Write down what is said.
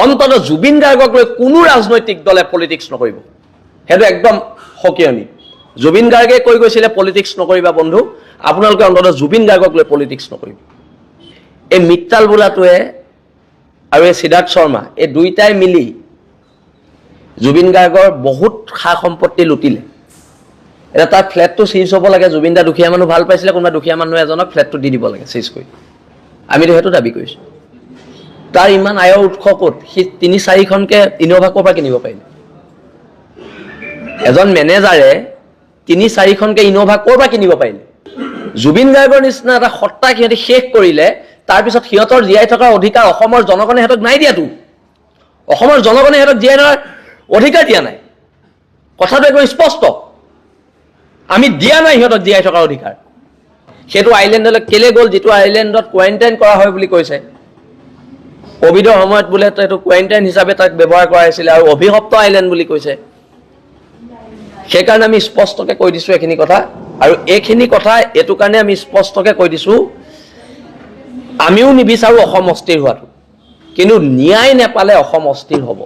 অন্তত জুবিন গাৰ্গক লৈ কোনো ৰাজনৈতিক দলে পলিটিক্স নকৰিব, সেইটো একদম সকিয়নি। জুবিন গাৰ্গে কৈ গৈছিলে পলিটিক্স নকৰিবা বন্ধু, আপোনালোকে অন্তত জুবিন গাৰ্গক লৈ পলিটিক্স নকৰিব। এই মিত্তাল বোলাটোৱে আৰু এই সিদ্ধাৰ্থ শৰ্মা এই দুইটাই মিলি জুবিন গাৰ্গৰ বহুত সা সম্পত্তি লুটিলে। এতিয়া তাৰ ফ্লেটটো চিজ হ'ব লাগে, জুবিন দা দুখীয়া মানুহ ভাল পাইছিলে, কোনোবা দুখীয়া মানুহ এজনক ফ্লেটটো দি দিব লাগে চিজ কৰি। আমিতো সেইটো দাবী কৰিছোঁ। তাৰ ইমান আয়ৰ উৎস ক'ত? সি ৩-৪খনকৈ ইন'ভা ক'ৰ পৰা কিনিব পাৰিলে? এজন মেনেজাৰে ৩-৪খনকৈ ইন'ভা ক'ৰ পৰা কিনিব পাৰিলে? জুবিন গাৰ্গৰ নিচিনা এটা সত্তাক সিহঁতি শেষ কৰিলে, তাৰপিছত সিহঁতৰ জীয়াই থকাৰ অধিকাৰ অসমৰ জনগণে সিহঁতক নাই দিয়াতো। অসমৰ জনগণে সিহঁতক জীয়াই থকাৰ অধিকাৰ দিয়া নাই, কথাটো একদম স্পষ্ট। আমি দিয়া নাই সিহঁতক জীয়াই থকাৰ অধিকাৰ। সেইটো আইলেণ্ডলৈ কেলে গ'ল, যিটো আইলেণ্ডত কোৱাৰেণ্টাইন কৰা হয় বুলি কৈছে। ক'ভিডৰ সময়ত বোলে এইটো কোৱাৰেণ্টাইন হিচাপে তাক ব্যৱহাৰ কৰা হৈছিলে আৰু অভিশপ্ত আইলেণ্ড বুলি কৈছে। সেইকাৰণে আমি স্পষ্টকৈ কৈ দিছোঁ এইখিনি কথা, আৰু এইখিনি কথা এইটো কাৰণে আমি স্পষ্টকৈ কৈ দিছোঁ, আমিও নিবিচাৰোঁ অসম অস্থিৰ হোৱাটো, কিন্তু ন্যায় নেপালে অসম অস্থিৰ হ'ব।